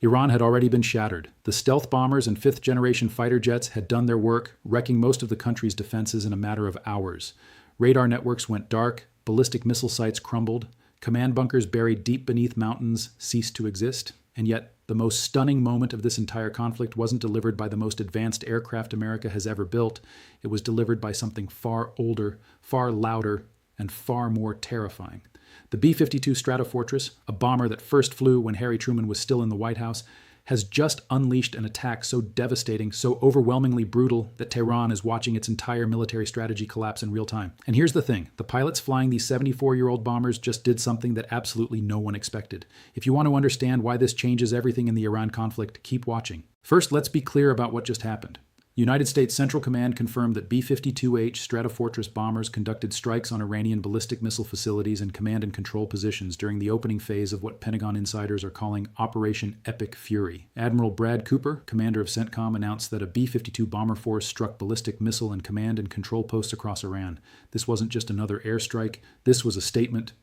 Iran had already been shattered. The stealth bombers and fifth-generation fighter jets had done their work, wrecking most of the country's defenses in a matter of hours. Radar networks went dark, ballistic missile sites crumbled, command bunkers buried deep beneath mountains ceased to exist, and yet the most stunning moment of this entire conflict wasn't delivered by the most advanced aircraft America has ever built. It was delivered by something far older, far louder, and far more terrifying. The B-52 Stratofortress, a bomber that first flew when Harry Truman was still in the White House, has just unleashed an attack so devastating, so overwhelmingly brutal that Tehran is watching its entire military strategy collapse in real time. And here's the thing, the pilots flying these 74-year-old bombers just did something that absolutely no one expected. If you want to understand why this changes everything in the Iran conflict, keep watching. First, let's be clear about what just happened. United States Central Command confirmed that B-52H Stratofortress bombers conducted strikes on Iranian ballistic missile facilities and command and control positions during the opening phase of what Pentagon insiders are calling Operation Epic Fury. Admiral Brad Cooper, commander of CENTCOM, announced that a B-52 bomber force struck ballistic missile and command and control posts across Iran. This wasn't just another airstrike. This was a statement.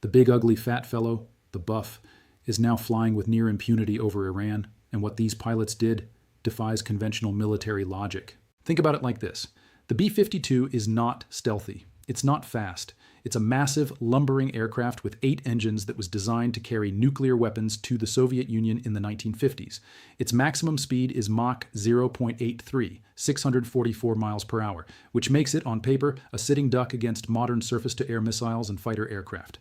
The big ugly fat fellow, the Buff, is now flying with near impunity over Iran, and what these pilots did defies conventional military logic. Think about it like this. The B-52 is not stealthy. It's not fast. It's a massive, lumbering aircraft with 8 engines that was designed to carry nuclear weapons to the Soviet Union in the 1950s. Its maximum speed is Mach 0.83, 644 miles per hour, which makes it, on paper, a sitting duck against modern surface-to-air missiles and fighter aircraft.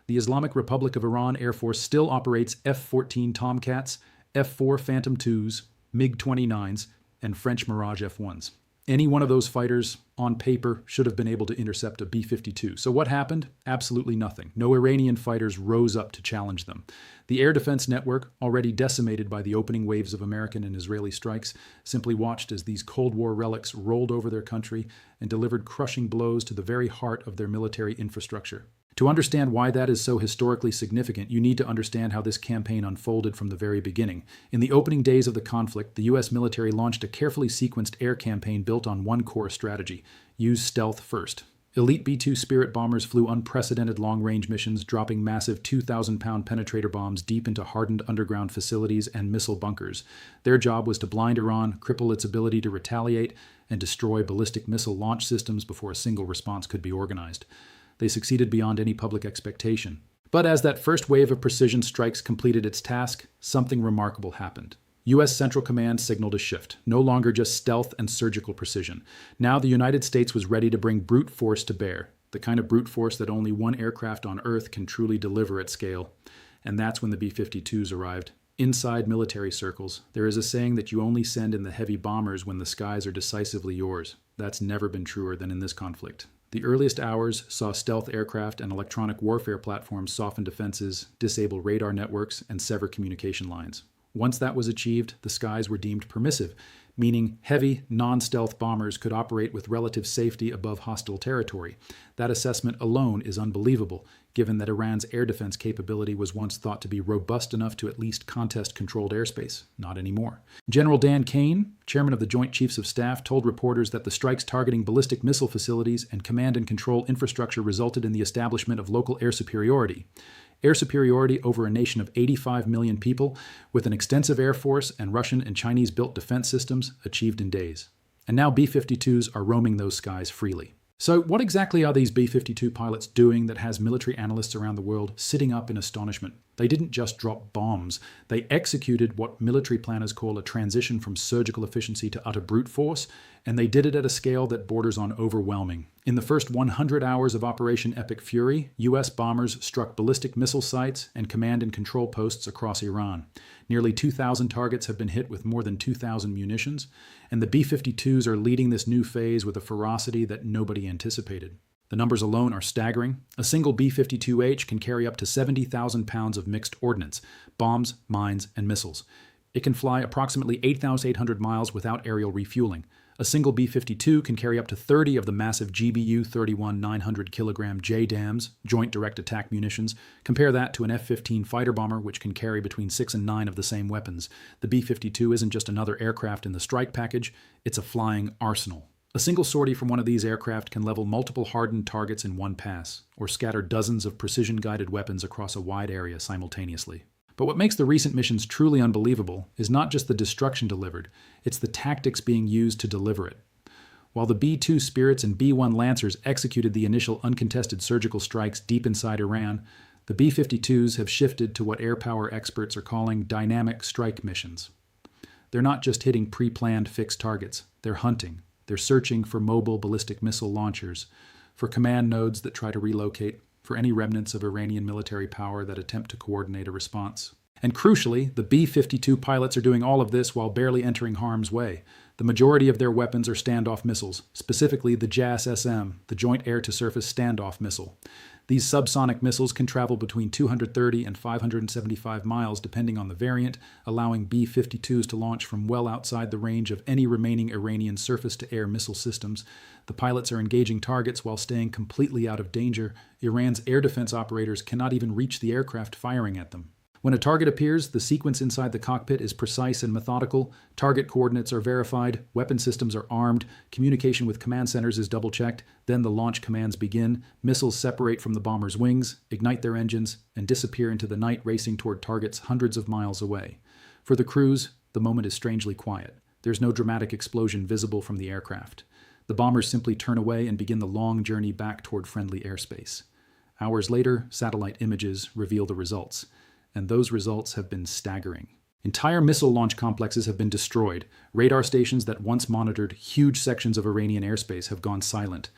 The Islamic Republic of Iran Air Force still operates F-14 Tomcats, F-4 Phantom IIs, MiG-29s, and French Mirage F-1s. Any one of those fighters, on paper, should have been able to intercept a B-52. So what happened? Absolutely nothing. No Iranian fighters rose up to challenge them. The air defense network, already decimated by the opening waves of American and Israeli strikes, simply watched as these Cold War relics rolled over their country and delivered crushing blows to the very heart of their military infrastructure. To understand why that is so historically significant, you need to understand how this campaign unfolded from the very beginning. In the opening days of the conflict, the U.S. military launched a carefully sequenced air campaign built on one core strategy: use stealth first. Elite B-2 Spirit bombers flew unprecedented long-range missions, dropping massive 2,000-pound penetrator bombs deep into hardened underground facilities and missile bunkers. Their job was to blind Iran, cripple its ability to retaliate, and destroy ballistic missile launch systems before a single response could be organized. They succeeded beyond any public expectation. But as that first wave of precision strikes completed its task, something remarkable happened. U.S. Central Command signaled a shift, no longer just stealth and surgical precision. Now the United States was ready to bring brute force to bear, the kind of brute force that only one aircraft on Earth can truly deliver at scale. And that's when the B-52s arrived. Inside military circles, there is a saying that you only send in the heavy bombers when the skies are decisively yours. That's never been truer than in this conflict. The earliest hours saw stealth aircraft and electronic warfare platforms soften defenses, disable radar networks, and sever communication lines. Once that was achieved, the skies were deemed permissive, meaning heavy, non-stealth bombers could operate with relative safety above hostile territory. That assessment alone is unbelievable, given that Iran's air defense capability was once thought to be robust enough to at least contest controlled airspace. Not anymore. General Dan Kane, chairman of the Joint Chiefs of Staff, told reporters that the strikes targeting ballistic missile facilities and command and control infrastructure resulted in the establishment of local air superiority. Air superiority over a nation of 85 million people with an extensive air force and Russian and Chinese-built defense systems achieved in days. And now B-52s are roaming those skies freely. So what exactly are these B-52 pilots doing that has military analysts around the world sitting up in astonishment? They didn't just drop bombs. They executed what military planners call a transition from surgical efficiency to utter brute force, and they did it at a scale that borders on overwhelming. In the first 100 hours of Operation Epic Fury, U.S. bombers struck ballistic missile sites and command and control posts across Iran. Nearly 2,000 targets have been hit with more than 2,000 munitions, and the B-52s are leading this new phase with a ferocity that nobody anticipated. The numbers alone are staggering. A single B-52H can carry up to 70,000 pounds of mixed ordnance, bombs, mines, and missiles. It can fly approximately 8,800 miles without aerial refueling. A single B-52 can carry up to 30 of the massive GBU-31 900-kilogram JDAMs, Joint Direct Attack Munitions. Compare that to an F-15 fighter bomber, which can carry between 6 and 9 of the same weapons. The B-52 isn't just another aircraft in the strike package, it's a flying arsenal. A single sortie from one of these aircraft can level multiple hardened targets in one pass, or scatter dozens of precision-guided weapons across a wide area simultaneously. But what makes the recent missions truly unbelievable is not just the destruction delivered, it's the tactics being used to deliver it. While the B-2 Spirits and B-1 Lancers executed the initial uncontested surgical strikes deep inside Iran, the B-52s have shifted to what air power experts are calling dynamic strike missions. They're not just hitting pre-planned fixed targets, they're hunting. They're searching for mobile ballistic missile launchers, for command nodes that try to relocate, for any remnants of Iranian military power that attempt to coordinate a response. And crucially, the B-52 pilots are doing all of this while barely entering harm's way. The majority of their weapons are standoff missiles, specifically the JAS-SM, the Joint Air-to-Surface Standoff Missile. These subsonic missiles can travel between 230 and 575 miles depending on the variant, allowing B-52s to launch from well outside the range of any remaining Iranian surface-to-air missile systems. The pilots are engaging targets while staying completely out of danger. Iran's air defense operators cannot even reach the aircraft firing at them. When a target appears, the sequence inside the cockpit is precise and methodical. Target coordinates are verified, weapon systems are armed, communication with command centers is double-checked, then the launch commands begin, missiles separate from the bomber's wings, ignite their engines, and disappear into the night racing toward targets hundreds of miles away. For the crews, the moment is strangely quiet. There's no dramatic explosion visible from the aircraft. The bombers simply turn away and begin the long journey back toward friendly airspace. Hours later, satellite images reveal the results. And those results have been staggering. Entire missile launch complexes have been destroyed. Radar stations that once monitored huge sections of Iranian airspace have gone silent.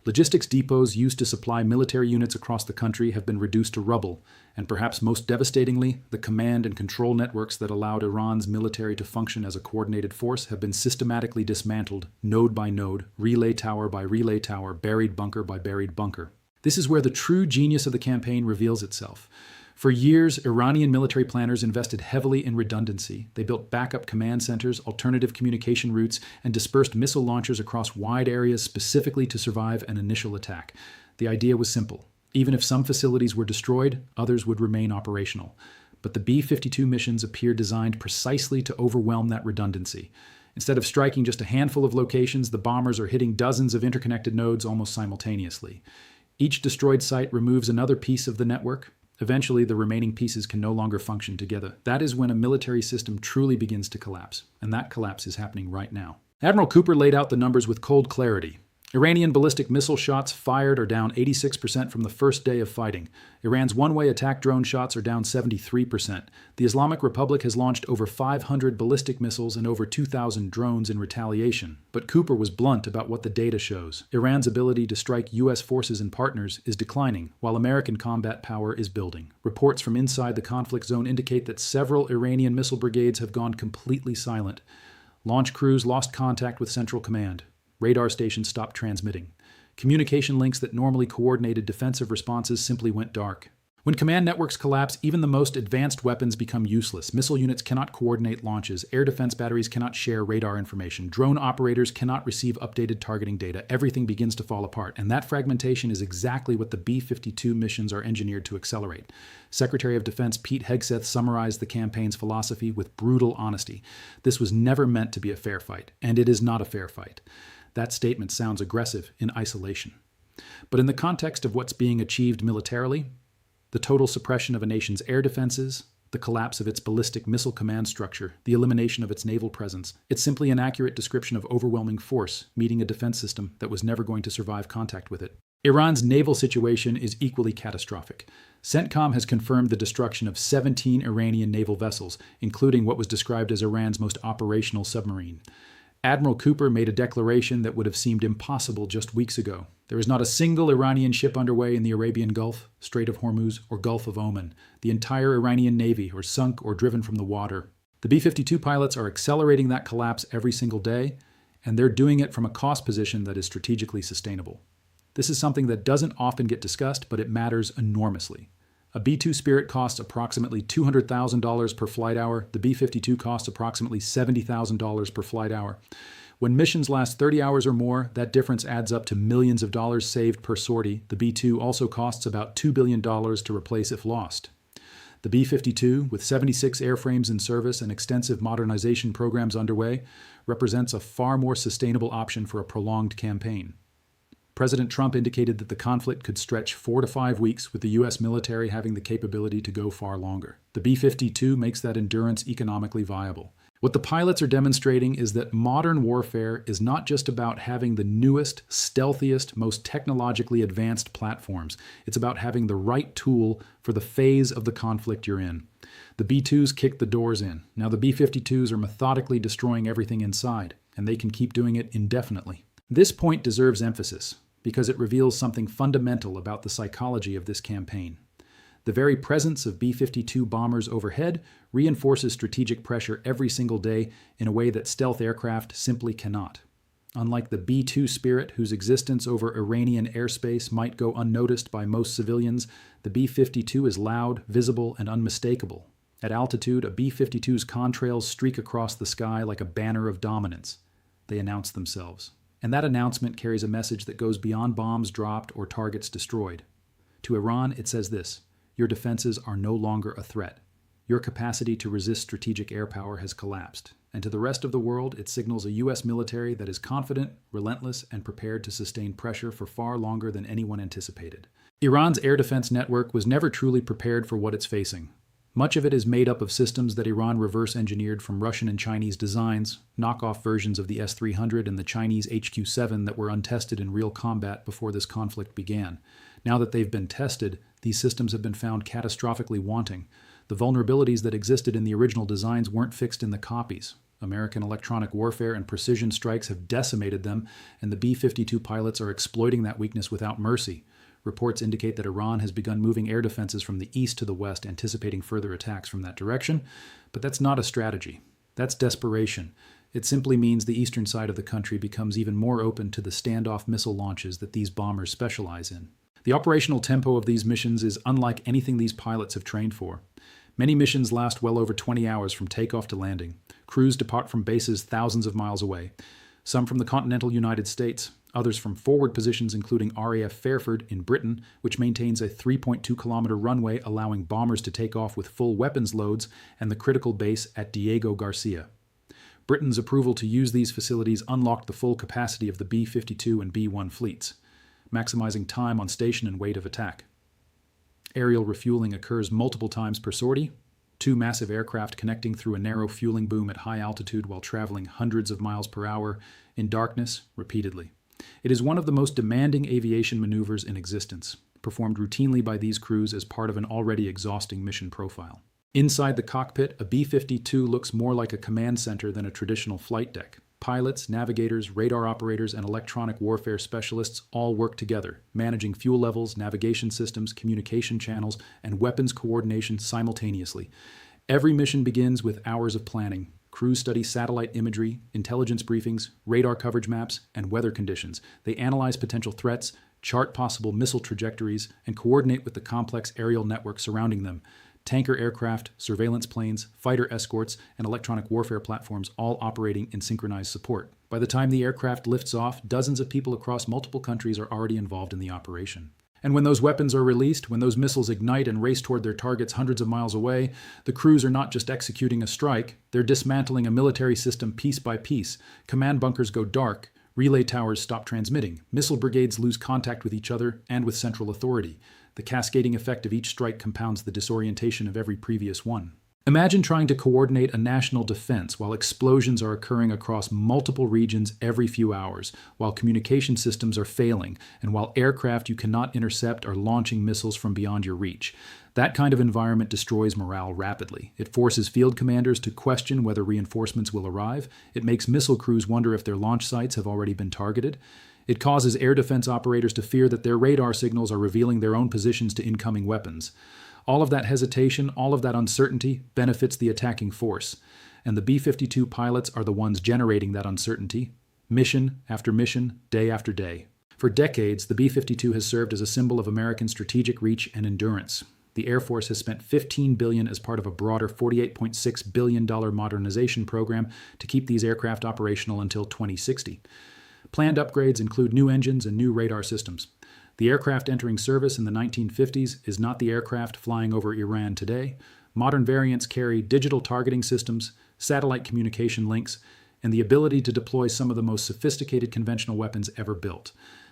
Logistics depots used to supply military units across the country have been reduced to rubble. And perhaps most devastatingly, the command and control networks that allowed Iran's military to function as a coordinated force have been systematically dismantled, node by node, relay tower by relay tower, buried bunker by buried bunker. This is where the true genius of the campaign reveals itself. For years, Iranian military planners invested heavily in redundancy. They built backup command centers, alternative communication routes, and dispersed missile launchers across wide areas specifically to survive an initial attack. The idea was simple. Even if some facilities were destroyed, others would remain operational. But the B-52 missions appear designed precisely to overwhelm that redundancy. Instead of striking just a handful of locations, the bombers are hitting dozens of interconnected nodes almost simultaneously. Each destroyed site removes another piece of the network. Eventually, the remaining pieces can no longer function together. That is when a military system truly begins to collapse, and that collapse is happening right now. Admiral Cooper laid out the numbers with cold clarity. Iranian ballistic missile shots fired are down 86% from the first day of fighting. Iran's one-way attack drone shots are down 73%. The Islamic Republic has launched over 500 ballistic missiles and over 2,000 drones in retaliation. But Cooper was blunt about what the data shows. Iran's ability to strike U.S. forces and partners is declining, while American combat power is building. Reports from inside the conflict zone indicate that several Iranian missile brigades have gone completely silent. Launch crews lost contact with Central Command. Radar stations stopped transmitting. Communication links that normally coordinated defensive responses simply went dark. When command networks collapse, even the most advanced weapons become useless. Missile units cannot coordinate launches. Air defense batteries cannot share radar information. Drone operators cannot receive updated targeting data. Everything begins to fall apart. And that fragmentation is exactly what the B-52 missions are engineered to accelerate. Secretary of Defense Pete Hegseth summarized the campaign's philosophy with brutal honesty. This was never meant to be a fair fight, and it is not a fair fight. That statement sounds aggressive in isolation. But in the context of what's being achieved militarily, the total suppression of a nation's air defenses, the collapse of its ballistic missile command structure, the elimination of its naval presence, it's simply an accurate description of overwhelming force meeting a defense system that was never going to survive contact with it. Iran's naval situation is equally catastrophic. CENTCOM has confirmed the destruction of 17 Iranian naval vessels, including what was described as Iran's most operational submarine. Admiral Cooper made a declaration that would have seemed impossible just weeks ago. There is not a single Iranian ship underway in the Arabian Gulf, Strait of Hormuz, or Gulf of Oman. The entire Iranian Navy are sunk or driven from the water. The B-52 pilots are accelerating that collapse every single day, and they're doing it from a cost position that is strategically sustainable. This is something that doesn't often get discussed, but it matters enormously. A B-2 Spirit costs approximately $200,000 per flight hour. The B-52 costs approximately $70,000 per flight hour. When missions last 30 hours or more, that difference adds up to millions of dollars saved per sortie. The B-2 also costs about $2 billion to replace if lost. The B-52, with 76 airframes in service and extensive modernization programs underway, represents a far more sustainable option for a prolonged campaign. President Trump indicated that the conflict could stretch 4 to 5 weeks, with the U.S. military having the capability to go far longer. The B-52 makes that endurance economically viable. What the pilots are demonstrating is that modern warfare is not just about having the newest, stealthiest, most technologically advanced platforms. It's about having the right tool for the phase of the conflict you're in. The B-2s kick the doors in. Now the B-52s are methodically destroying everything inside, and they can keep doing it indefinitely. This point deserves emphasis because it reveals something fundamental about the psychology of this campaign. The very presence of B-52 bombers overhead reinforces strategic pressure every single day in a way that stealth aircraft simply cannot. Unlike the B-2 Spirit, whose existence over Iranian airspace might go unnoticed by most civilians, the B-52 is loud, visible, and unmistakable. At altitude, a B-52's contrails streak across the sky like a banner of dominance. They announce themselves. And that announcement carries a message that goes beyond bombs dropped or targets destroyed. To Iran, it says this: your defenses are no longer a threat. Your capacity to resist strategic air power has collapsed. And to the rest of the world, it signals a U.S. military that is confident, relentless, and prepared to sustain pressure for far longer than anyone anticipated. Iran's air defense network was never truly prepared for what it's facing. Much of it is made up of systems that Iran reverse-engineered from Russian and Chinese designs, knockoff versions of the S-300 and the Chinese HQ-7 that were untested in real combat before this conflict began. Now that they've been tested, these systems have been found catastrophically wanting. The vulnerabilities that existed in the original designs weren't fixed in the copies. American electronic warfare and precision strikes have decimated them, and the B-52 pilots are exploiting that weakness without mercy. Reports indicate that Iran has begun moving air defenses from the east to the west, anticipating further attacks from that direction. But that's not a strategy. That's desperation. It simply means the eastern side of the country becomes even more open to the standoff missile launches that these bombers specialize in. The operational tempo of these missions is unlike anything these pilots have trained for. Many missions last well over 20 hours from takeoff to landing. Crews depart from bases thousands of miles away. Some from the continental United States, others from forward positions including RAF Fairford in Britain, which maintains a 3.2-kilometer runway allowing bombers to take off with full weapons loads, and the critical base at Diego Garcia. Britain's approval to use these facilities unlocked the full capacity of the B-52 and B-1 fleets, maximizing time on station and weight of attack. Aerial refueling occurs multiple times per sortie, 2 massive aircraft connecting through a narrow fueling boom at high altitude while traveling hundreds of miles per hour in darkness repeatedly. It is one of the most demanding aviation maneuvers in existence, performed routinely by these crews as part of an already exhausting mission profile. Inside the cockpit, a B-52 looks more like a command center than a traditional flight deck. Pilots, navigators, radar operators, and electronic warfare specialists all work together, managing fuel levels, navigation systems, communication channels, and weapons coordination simultaneously. Every mission begins with hours of planning. Crews study satellite imagery, intelligence briefings, radar coverage maps, and weather conditions. They analyze potential threats, chart possible missile trajectories, and coordinate with the complex aerial network surrounding them. Tanker aircraft, surveillance planes, fighter escorts, and electronic warfare platforms all operating in synchronized support. By the time the aircraft lifts off, dozens of people across multiple countries are already involved in the operation. And when those weapons are released, when those missiles ignite and race toward their targets hundreds of miles away, the crews are not just executing a strike, they're dismantling a military system piece by piece. Command bunkers go dark, relay towers stop transmitting, missile brigades lose contact with each other and with central authority. The cascading effect of each strike compounds the disorientation of every previous one. Imagine trying to coordinate a national defense while explosions are occurring across multiple regions every few hours, while communication systems are failing, and while aircraft you cannot intercept are launching missiles from beyond your reach. That kind of environment destroys morale rapidly. It forces field commanders to question whether reinforcements will arrive. It makes missile crews wonder if their launch sites have already been targeted. It causes air defense operators to fear that their radar signals are revealing their own positions to incoming weapons. All of that hesitation, all of that uncertainty benefits the attacking force, and the B-52 pilots are the ones generating that uncertainty, mission after mission, day after day. For decades, the B-52 has served as a symbol of American strategic reach and endurance. The Air Force has spent $15 billion as part of a broader $48.6 billion modernization program to keep these aircraft operational until 2060. Planned upgrades include new engines and new radar systems. The aircraft entering service in the 1950s is not the aircraft flying over Iran today. Modern variants carry digital targeting systems, satellite communication links, and the ability to deploy some of the most sophisticated conventional weapons ever built.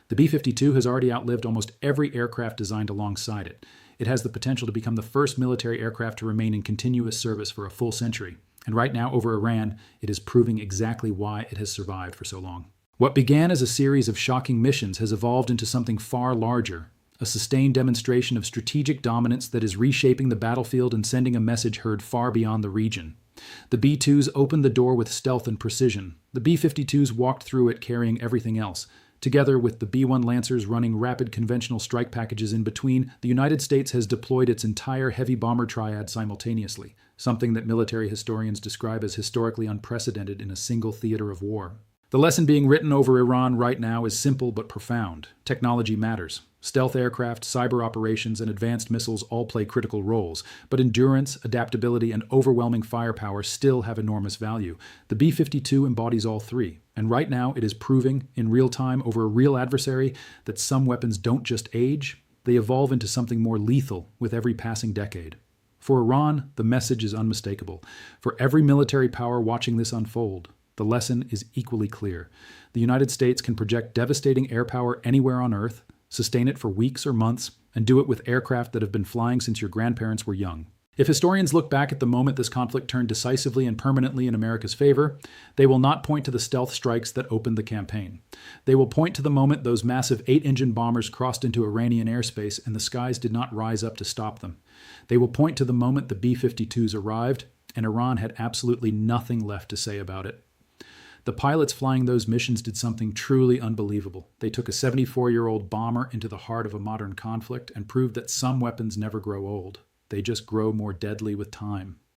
The B-52 has already outlived almost every aircraft designed alongside it. It has the potential to become the first military aircraft to remain in continuous service for a full century. And right now, over Iran, it is proving exactly why it has survived for so long. What began as a series of shocking missions has evolved into something far larger, a sustained demonstration of strategic dominance that is reshaping the battlefield and sending a message heard far beyond the region. The B-2s opened the door with stealth and precision. The B-52s walked through it carrying everything else. Together with the B-1 Lancers running rapid conventional strike packages in between, the United States has deployed its entire heavy bomber triad simultaneously, something that military historians describe as historically unprecedented in a single theater of war. The lesson being written over Iran right now is simple but profound. Technology matters. Stealth aircraft, cyber operations, and advanced missiles all play critical roles, but endurance, adaptability, and overwhelming firepower still have enormous value. The B-52 embodies all three, and right now it is proving, in real time over a real adversary, that some weapons don't just age, they evolve into something more lethal with every passing decade. For Iran, the message is unmistakable. For every military power watching this unfold, the lesson is equally clear. The United States can project devastating air power anywhere on Earth, sustain it for weeks or months, and do it with aircraft that have been flying since your grandparents were young. If historians look back at the moment this conflict turned decisively and permanently in America's favor, they will not point to the stealth strikes that opened the campaign. They will point to the moment those massive 8-engine bombers crossed into Iranian airspace and the skies did not rise up to stop them. They will point to the moment the B-52s arrived and Iran had absolutely nothing left to say about it. The pilots flying those missions did something truly unbelievable. They took a 74-year-old bomber into the heart of a modern conflict and proved that some weapons never grow old. They just grow more deadly with time.